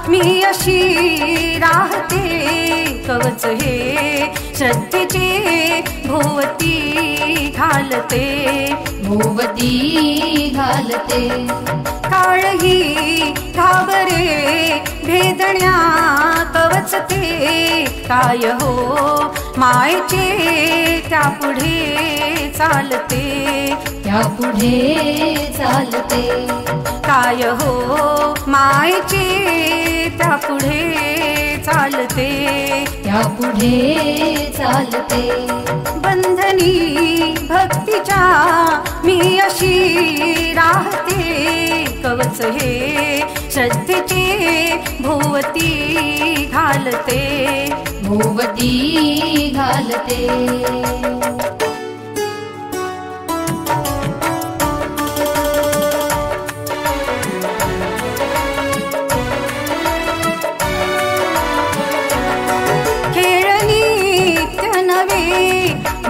मी अशी राहते, कवच हे श्रद्धेचे भोवती घालते, भोवती घालते. काळही घाबरे भेदण्या कवच ते काय हो मायेचे त्यापुढे चालते, त्यापुढे चालते. काय हो मायेचे त्यापुढे चालते, त्यापुढे चालते. बंधनी भक्तीच्या मी अशी राहते, कवच हे श्रद्धेचे भोवती घालते, भोवती घालते.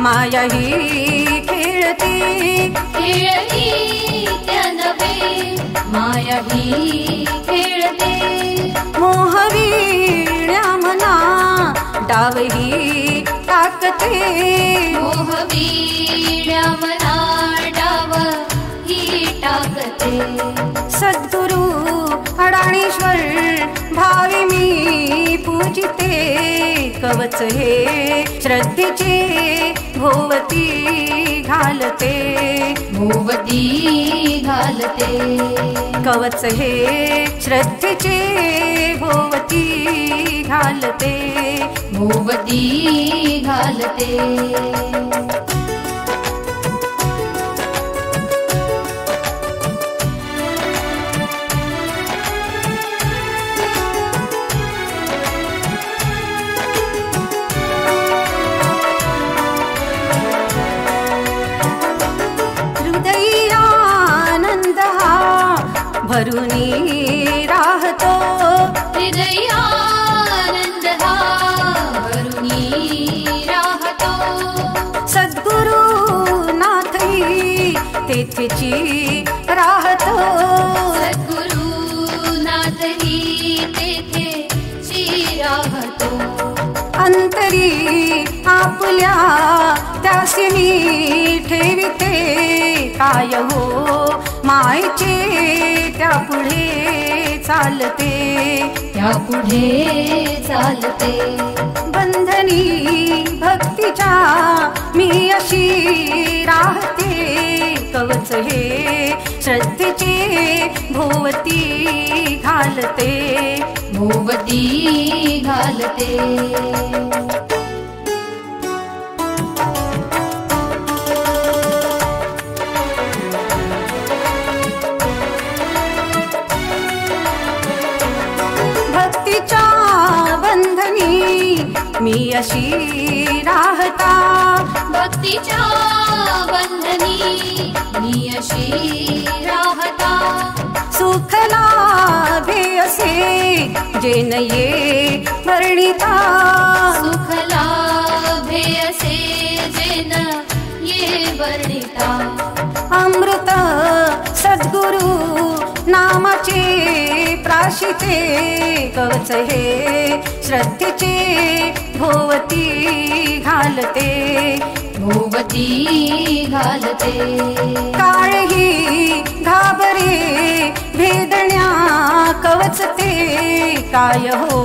माया ही खेळते, खेळती त्या नवे माया ही खेळते. मोहवीण्या मना डावही टाकते, मोहवीण्या मना डाव ही टाकते. सद्गुरु अडाणेश्वर भावे मी पूजिते, कवच हे श्रद्धेचे भोवती घालते, भोवती घालते. कवच हे श्रद्धेचे भोवती घालते, भोवती घालते. भरुनी राहतो, हृदयानंद हा भरुनी राहतो. सद्गुरु नाथही तेथेची राहतो, सद्गुरु नाथही तेथेची राहतो. अंतरी आपल्या त्यासी मी ठेविते, काय हो मायेचे त्यापुढे चालते, त्यापुढे चालते. बंधनी भक्तीच्या मी अशी राहते, कवच हे श्रद्धेचे भोवती घालते, भोवती घालते. मी अशी राहता, भक्तीच्या बंधनी मी अशी राहता. सुख लाभे असे जे नये वर्णिता, सुख लाभे असे जे न ये वर्णिता. अमृत सद्गुरु नामाचे प्राशिते, कवच हे श्रद्धेचे भोवती घालते, भोवती घालते. काळही घाबरे भेदण्या कवच ते काय हो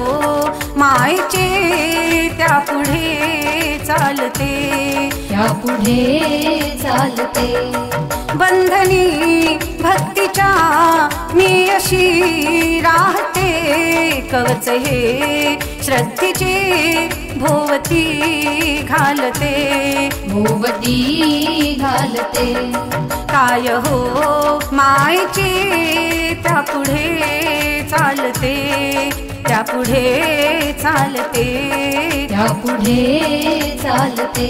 मायेचे त्यापुढे चालते, त्यापुढे चालते. बंधनी भक्तीच्या मी अशी राहते, कवच हे श्रद्धेचे भोवती घालते, भोवती घालते. काय हो मायेचे त्यापुढे चालते, त्यापुढे चालते, त्यापुढे चालते.